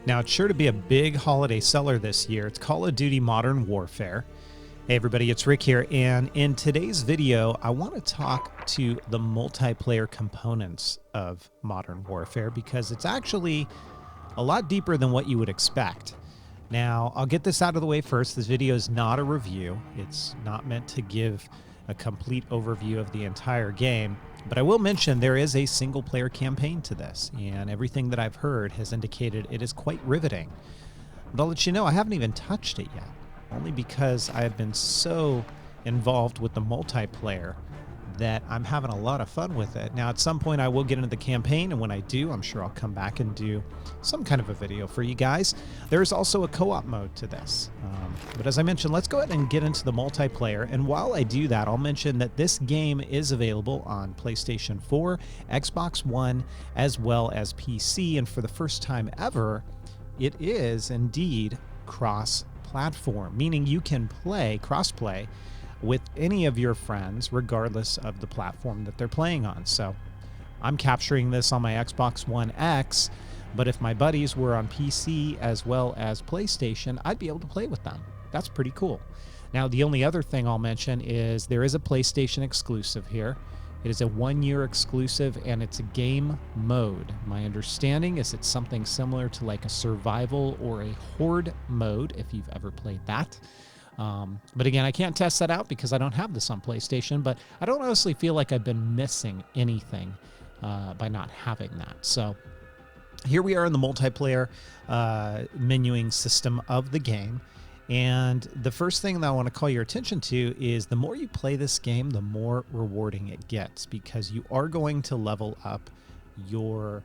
Now, it's sure to be a big holiday seller this year. It's Call of Duty Modern Warfare. Hey everybody, it's Rick here, and in today's video, I want to talk to the multiplayer components of Modern Warfare because it's actually a lot deeper than what you would expect. Now, I'll get this out of the way first. This video is not a review. It's not meant to give a complete overview of the entire game, but I will mention there is a single-player campaign to this, and everything that I've heard has indicated it is quite riveting. But I'll let you know I haven't even touched it yet, only because I have been so involved with the multiplayer that I'm having a lot of fun with it. Now, at some point I will get into the campaign, and when I do, I'm sure I'll come back and do some kind of a video for you guys. There's also a co-op mode to this. But as I mentioned, let's go ahead and get into the multiplayer. And while I do that, I'll mention that this game is available on PlayStation 4, Xbox One, as well as PC. And for the first time ever, it is indeed cross-platform, meaning you can play cross-play with any of your friends, regardless of the platform that they're playing on. So I'm capturing this on my Xbox One X, but if my buddies were on PC as well as PlayStation, I'd be able to play with them. That's pretty cool. Now, the only other thing I'll mention is there is a PlayStation exclusive here. It is a one-year exclusive, and it's a game mode. My understanding is it's something similar to like a survival or a horde mode, if you've ever played that. But again, I can't test that out because I don't have this on PlayStation, but I don't honestly feel like I've been missing anything by not having that. So here we are in the multiplayer menuing system of the game. And the first thing that I want to call your attention to is the more you play this game, the more rewarding it gets, because you are going to level up your,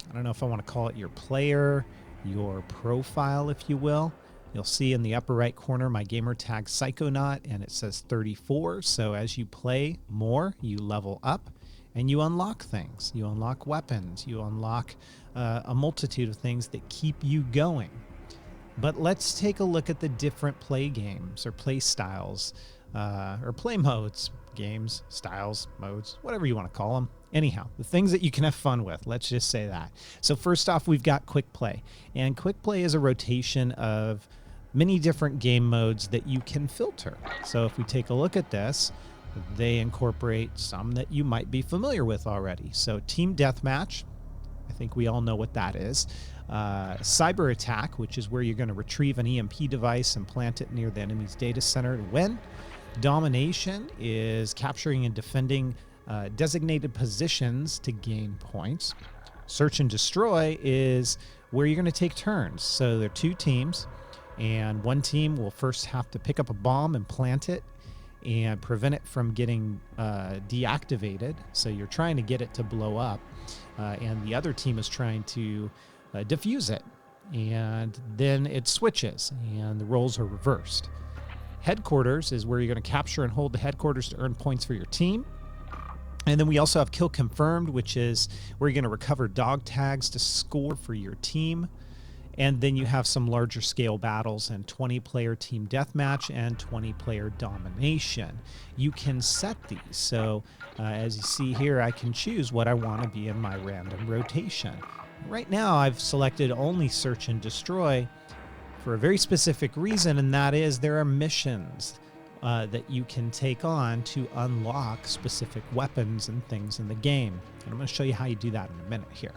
I don't know if I want to call it your player, your profile, if you will. You'll see in the upper right corner my gamer tag Psychonaut, and it says 34. So as you play more, you level up and you unlock things. You unlock weapons. You unlock a multitude of things that keep you going. But let's take a look at the different play games or play styles or play modes, games, styles, modes, whatever you want to call them. Anyhow, the things that you can have fun with, let's just say that. So first off, we've got quick play. And quick play is a rotation of many different game modes that you can filter. So if we take a look at this, they incorporate some that you might be familiar with already. So Team Deathmatch, I think we all know what that is. Cyber Attack, which is where you're going to retrieve an EMP device and plant it near the enemy's data center to win. Domination is capturing and defending designated positions to gain points. Search and Destroy is where you're going to take turns. So there are two teams, and one team will first have to pick up a bomb and plant it and prevent it from getting deactivated. So you're trying to get it to blow up, and the other team is trying to defuse it. And then it switches, and the roles are reversed. Headquarters is where you're going to capture and hold the headquarters to earn points for your team. And then we also have Kill Confirmed, which is where you're going to recover dog tags to score for your team. And then you have some larger scale battles and 20-player team deathmatch and 20-player domination. You can set these. So as you see here, I can choose what I want to be in my random rotation. Right now, I've selected only Search and Destroy for a very specific reason, and that is there are missions that you can take on to unlock specific weapons and things in the game. And I'm going to show you how you do that in a minute here.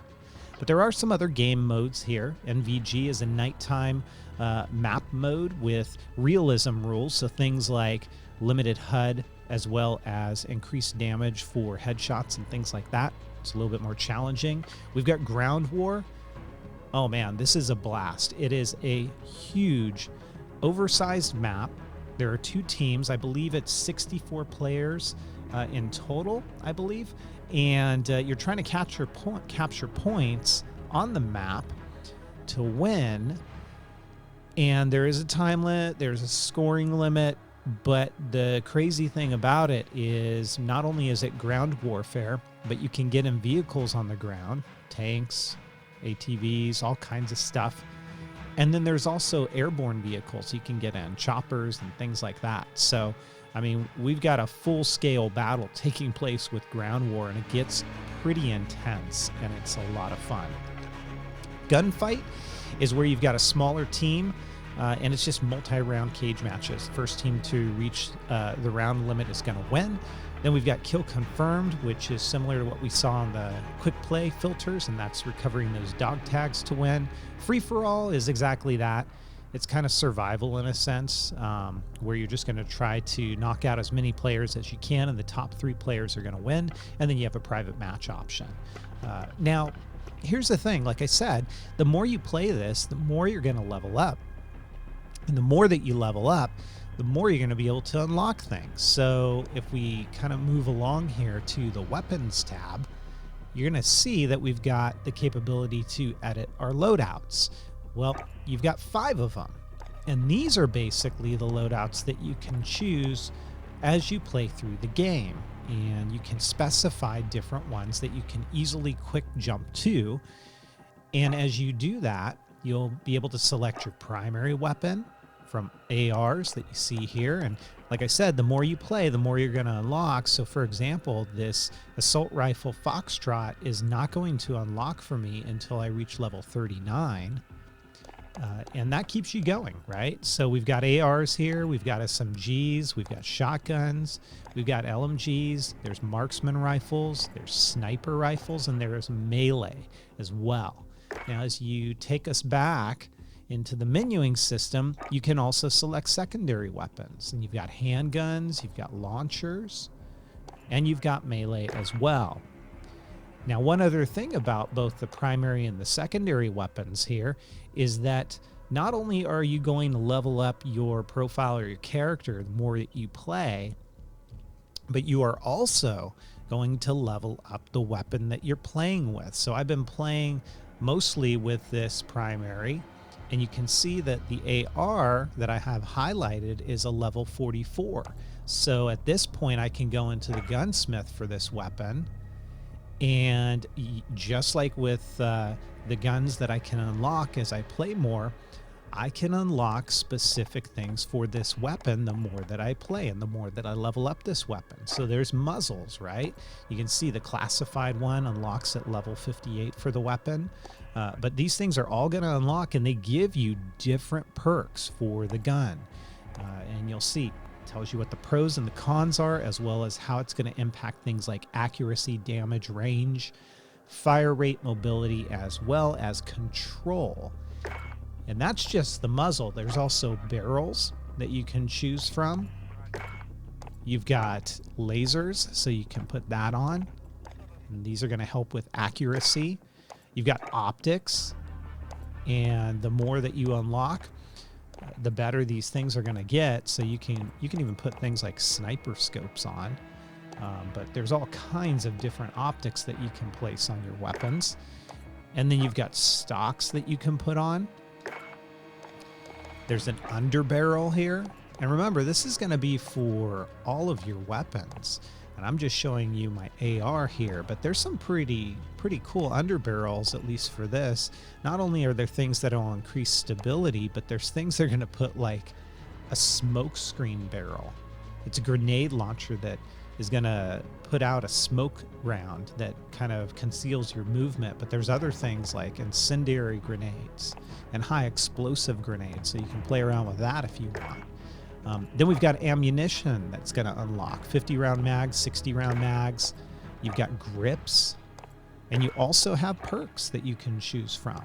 But there are some other game modes here. NVG is a nighttime map mode with realism rules, so things like limited HUD as well as increased damage for headshots and things like that. It's a little bit more challenging. We've got Ground War. Oh man, this is a blast. It is a huge, oversized map. There are two teams. I believe it's 64 players in total, I believe. And you're trying to capture points on the map to win. And there is a time limit. There's a scoring limit. But the crazy thing about it is not only is it ground warfare, but you can get in vehicles on the ground, tanks, ATVs, all kinds of stuff. And then there's also airborne vehicles you can get in, choppers and things like that. So, I mean, we've got a full-scale battle taking place with ground war, and it gets pretty intense, and it's a lot of fun. Gunfight is where you've got a smaller team, and it's just multi-round cage matches. First team to reach the round limit is going to win. Then we've got kill confirmed, which is similar to what we saw on the quick play filters, and that's recovering those dog tags to win. Free for all is exactly that. It's kind of survival in a sense, where you're just going to try to knock out as many players as you can, and the top 3 players are going to win, and then you have a private match option. Now, here's the thing. Like I said, the more you play this, the more you're going to level up. And the more that you level up, the more you're going to be able to unlock things. So if we kind of move along here to the weapons tab, you're going to see that we've got the capability to edit our loadouts. Well, you've got 5 of them, and these are basically the loadouts that you can choose as you play through the game, and you can specify different ones that you can easily quick jump to. And as you do that, you'll be able to select your primary weapon from ARs that you see here. And like I said, the more you play, the more you're going to unlock. So for example, this assault rifle Foxtrot is not going to unlock for me until I reach level 39. And that keeps you going, right? So we've got ARs here, we've got SMGs, we've got shotguns, we've got LMGs, there's marksman rifles, there's sniper rifles, and there's melee as well. Now, as you take us back into the menuing system, you can also select secondary weapons. And you've got handguns, you've got launchers, and you've got melee as well. Now, one other thing about both the primary and the secondary weapons here is that not only are you going to level up your profile or your character the more that you play, but you are also going to level up the weapon that you're playing with. So I've been playing mostly with this primary, and you can see that the AR that I have highlighted is a level 44. So at this point, I can go into the gunsmith for this weapon. And just like with the guns that I can unlock as I play more, I can unlock specific things for this weapon the more that I play and the more that I level up this weapon. So there's muzzles, right? You can see the classified one unlocks at level 58 for the weapon. But these things are all going to unlock, and they give you different perks for the gun. And you'll see. Tells you what the pros and the cons are, as well as how it's going to impact things like accuracy, damage, range, fire rate, mobility, as well as control. And that's just the muzzle. There's also barrels that you can choose from. You've got lasers, so you can put that on. And these are going to help with accuracy. You've got optics, and the more that you unlock, the better these things are going to get. So you can even put things like sniper scopes on, but there's all kinds of different optics that you can place on your weapons. And then you've got stocks that you can put on. There's an underbarrel here, and remember, this is going to be for all of your weapons, and I'm just showing you my AR here, but there's some pretty cool underbarrels, at least for this. Not only are there things that will increase stability, but there's things that are going to put like a smoke screen barrel. It's a grenade launcher that is going to put out a smoke round that kind of conceals your movement, but there's other things like incendiary grenades and high explosive grenades, so you can play around with that if you want. Then we've got ammunition that's going to unlock 50 round mags, 60 round mags. You've got grips, and you also have perks that you can choose from.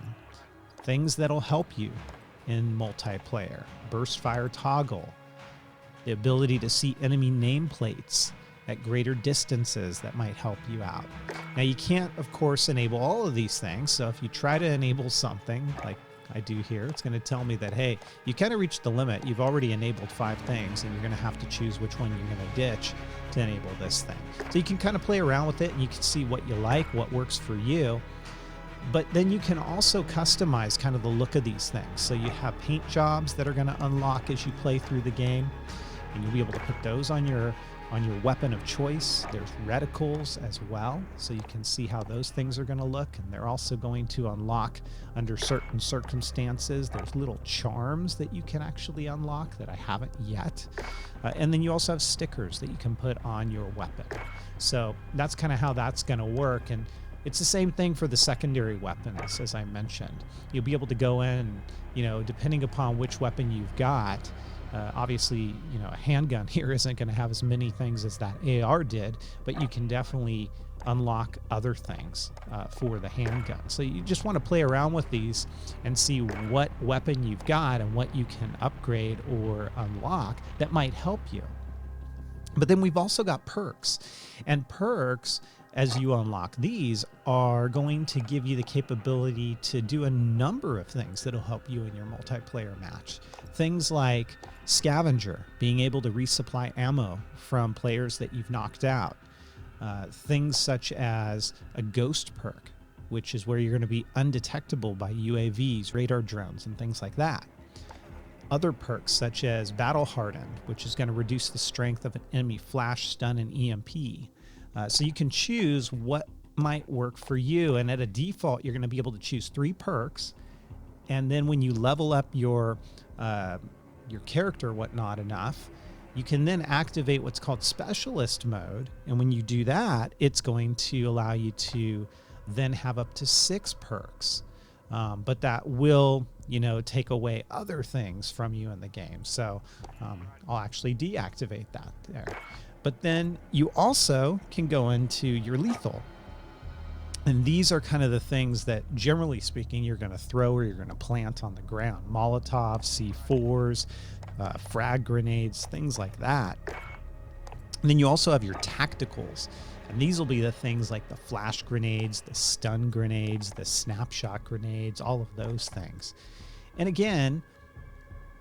Things that'll help you in multiplayer. Burst fire toggle, the ability to see enemy nameplates at greater distances that might help you out. Now, you can't, of course, enable all of these things, so if you try to enable something like I do here, it's going to tell me that, hey, you kind of reached the limit. You've already enabled 5 things, and you're going to have to choose which one you're going to ditch to enable this thing. So you can kind of play around with it, and you can see what you like, what works for you. But then you can also customize kind of the look of these things. So you have paint jobs that are going to unlock as you play through the game, and you'll be able to put those on your weapon of choice. There's reticles as well, so you can see how those things are going to look, and they're also going to unlock under certain circumstances. There's little charms that you can actually unlock that I haven't yet. And then you also have stickers that you can put on your weapon. So that's kind of how that's going to work. And It's the same thing for the secondary weapons, as I mentioned. You'll be able to go in, depending upon which weapon you've got. Obviously, a handgun here isn't going to have as many things as that AR did, but you can definitely unlock other things for the handgun. So you just want to play around with these and see what weapon you've got and what you can upgrade or unlock that might help you. But then we've also got perks, and perks, as you unlock these, are going to give you the capability to do a number of things that'll help you in your multiplayer match. Things like Scavenger, being able to resupply ammo from players that you've knocked out. Things such as a Ghost perk, which is where you're going to be undetectable by UAVs, radar drones, and things like that. Other perks such as Battle Hardened, which is going to reduce the strength of an enemy flash, stun, and EMP. So you can choose what might work for you, and at a default, you're going to be able to choose 3 perks. And then when you level up your character, whatnot, enough, you can then activate what's called Specialist mode. And when you do that, it's going to allow you to then have up to 6 perks. But that will, take away other things from you in the game. So I'll actually deactivate that there. But then you also can go into your lethal. And these are kind of the things that, generally speaking, you're going to throw or you're going to plant on the ground. Molotovs, C4s, frag grenades, things like that. And then you also have your tacticals. And these will be the things like the flash grenades, the stun grenades, the snapshot grenades, all of those things. And again,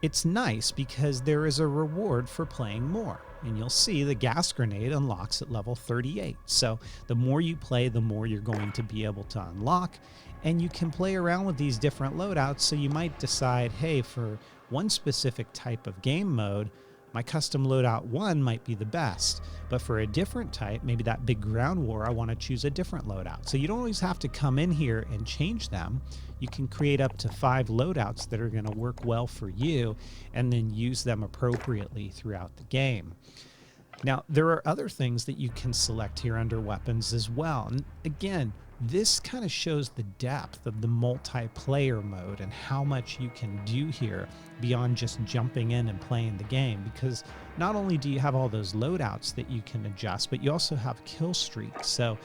it's nice because there is a reward for playing more. And you'll see the gas grenade unlocks at level 38. So the more you play, the more you're going to be able to unlock. And you can play around with these different loadouts. So you might decide, hey, for one specific type of game mode, my custom loadout 1 might be the best, but for a different type, maybe that big ground war, I want to choose a different loadout. So you don't always have to come in here and change them. You can create up to 5 loadouts that are going to work well for you and then use them appropriately throughout the game. Now, there are other things that you can select here under weapons as well. And again, this kind of shows the depth of the multiplayer mode and how much you can do here beyond just jumping in and playing the game, because not only do you have all those loadouts that you can adjust, but you also have kill streaks. So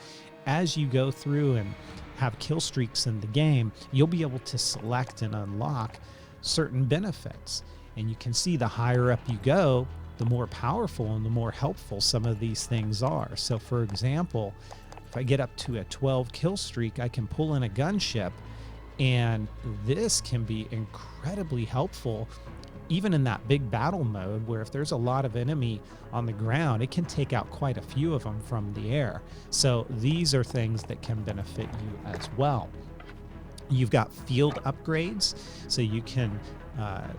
as you go through and have kill streaks in the game, you'll be able to select and unlock certain benefits. And you can see the higher up you go, the more powerful and the more helpful some of these things are. So for example, if I get up to a 12 kill streak, I can pull in a gunship, and this can be incredibly helpful even in that big battle mode, where if there's a lot of enemy on the ground, it can take out quite a few of them from the air. So these are things that can benefit you as well. You've got field upgrades, so you can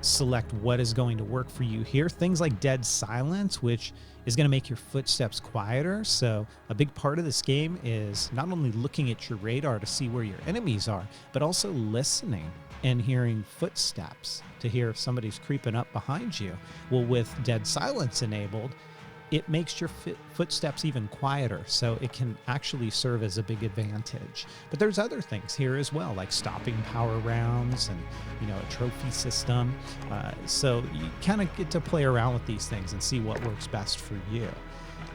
select what is going to work for you here. Things like dead silence, which is going to make your footsteps quieter. So a big part of this game is not only looking at your radar to see where your enemies are, but also listening and hearing footsteps to hear if somebody's creeping up behind you. Well, with dead silence enabled, it makes your footsteps even quieter, so it can actually serve as a big advantage. But there's other things here as well, like stopping power rounds and a trophy system. So you kind of get to play around with these things and see what works best for you.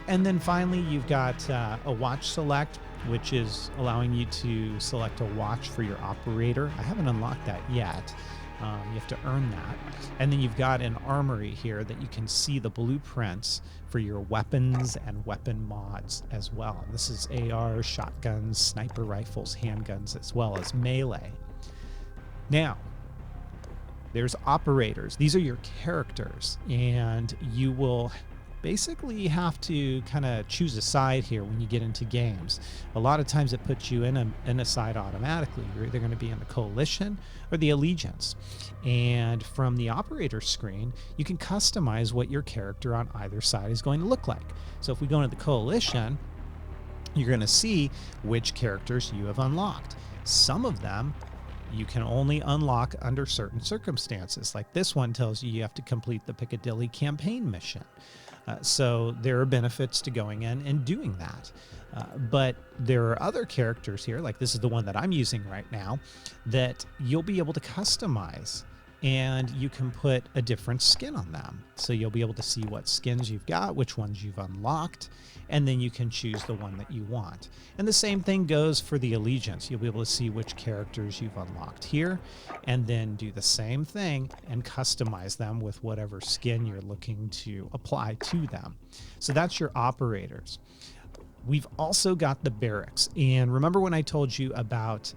And then finally, you've got a watch select, which is allowing you to select a watch for your operator. I haven't unlocked that yet. You have to earn that. And then you've got an armory here that you can see the blueprints for your weapons and weapon mods as well. And this is AR, shotguns, sniper rifles, handguns, as well as melee. Now, there's operators. These are your characters, and you will basically have to kind of choose a side here when you get into games. A lot of times it puts you in a side automatically. You're either going to be in the Coalition or the Allegiance. And from the operator screen, you can customize what your character on either side is going to look like. So if we go into the Coalition, you're going to see which characters you have unlocked. Some of them you can only unlock under certain circumstances. Like this one tells you you have to complete the Piccadilly campaign mission. So there are benefits to going in and doing that. But there are other characters here, like this is the one that I'm using right now, that you'll be able to customize, and you can put a different skin on them. So you'll be able to see what skins you've got, which ones you've unlocked, and then you can choose the one that you want. And the same thing goes for the allegiance. You'll be able to see which characters you've unlocked here, and then do the same thing and customize them with whatever skin you're looking to apply to them. So that's your operators. We've also got the barracks. And remember when I told you about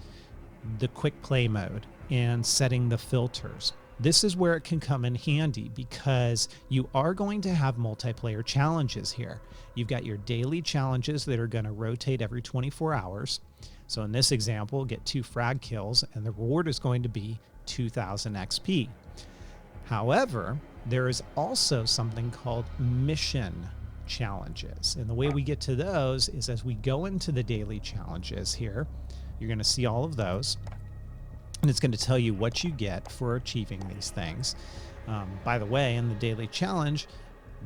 the quick play mode and setting the filters? This is where it can come in handy, because you are going to have multiplayer challenges here. You've got your daily challenges that are going to rotate every 24 hours. So in this example, get 2 frag kills, and the reward is going to be 2,000 XP. However, there is also something called mission challenges. And the way we get to those is as we go into the daily challenges here, you're going to see all of those. And it's going to tell you what you get for achieving these things. By the way, in the daily challenge,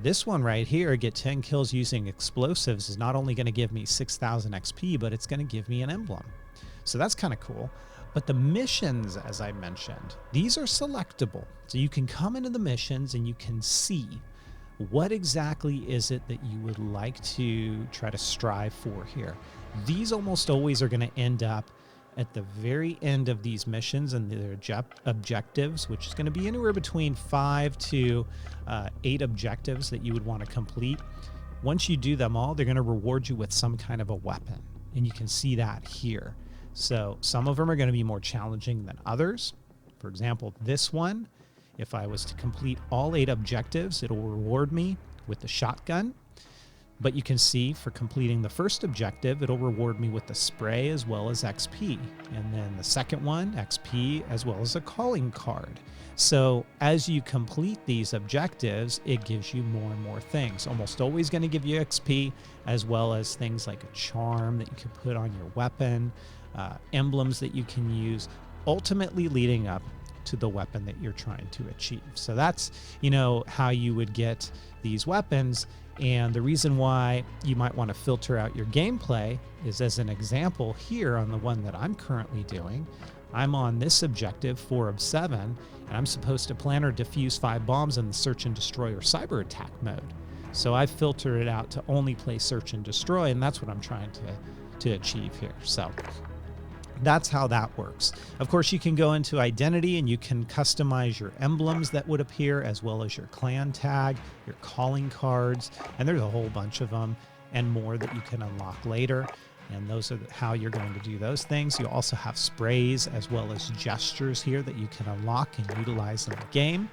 this one right here, get 10 kills using explosives, is not only going to give me 6,000 XP, but it's going to give me an emblem. So that's kind of cool. But the missions, as I mentioned, these are selectable. So you can come into the missions and you can see what exactly is it that you would like to try to strive for here. These almost always are going to end up at the very end of these missions and their objectives, which is going to be anywhere between 5 to 8 objectives that you would want to complete. Once you do them all, they're going to reward you with some kind of a weapon, and you can see that here. So some of them are going to be more challenging than others. For example, this one, if I was to complete all 8 objectives, it'll reward me with the shotgun. But you can see for completing the first objective, it'll reward me with the spray as well as XP. And then the second one, XP as well as a calling card. So as you complete these objectives, it gives you more and more things. Almost always going to give you XP, as well as things like a charm that you can put on your weapon, emblems that you can use, ultimately leading up to the weapon that you're trying to achieve. So that's, how you would get these weapons. And the reason why you might want to filter out your gameplay is, as an example here on the one that I'm currently doing, I'm on this objective 4 of 7, and I'm supposed to plant or defuse 5 bombs in the search and destroy or cyber attack mode. So I filter it out to only play search and destroy, and that's what I'm trying to achieve here. So that's how that works. Of course, you can go into identity and you can customize your emblems that would appear, as well as your clan tag, your calling cards, and there's a whole bunch of them and more that you can unlock later. And those are how you're going to do those things. You also have sprays as well as gestures here that you can unlock and utilize in the game.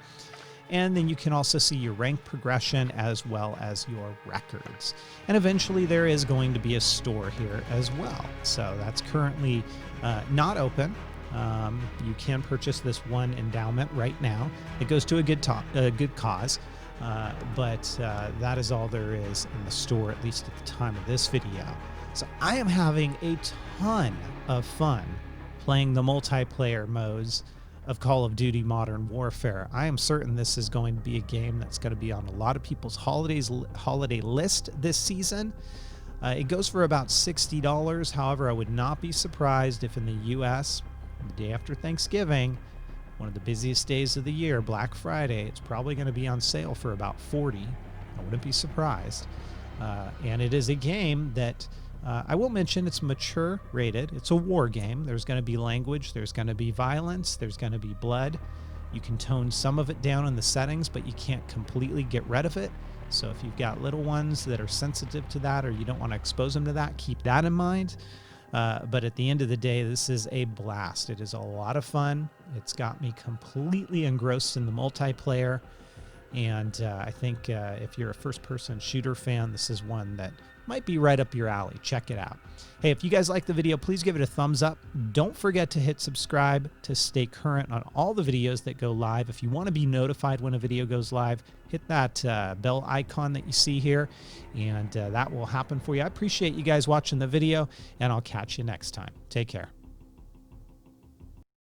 And then you can also see your rank progression as well as your records. And eventually there is going to be a store here as well. So that's currently not open. You can purchase this one endowment right now. It goes to a good cause. But that is all there is in the store, at least at the time of this video. So I am having a ton of fun playing the multiplayer modes of Call of Duty Modern Warfare. I am certain this is going to be a game that's going to be on a lot of people's holiday list this season. It goes for about $60. However, I would not be surprised if in the US, the day after Thanksgiving, one of the busiest days of the year, Black Friday, it's probably going to be on sale for about $40. I wouldn't be surprised. And it is a game that I will mention it's mature rated. It's a war game. There's going to be language. There's going to be violence. There's going to be blood. You can tone some of it down in the settings, but you can't completely get rid of it. So if you've got little ones that are sensitive to that, or you don't want to expose them to that, keep that in mind. But at the end of the day, this is a blast. It is a lot of fun. It's got me completely engrossed in the multiplayer. And I think if you're a first-person shooter fan, this is one that might be right up your alley. Check it out. Hey, if you guys like the video, please give it a thumbs up. Don't forget to hit subscribe to stay current on all the videos that go live. If you want to be notified when a video goes live, hit that bell icon that you see here, and that will happen for you. I appreciate you guys watching the video, and I'll catch you next time. Take care.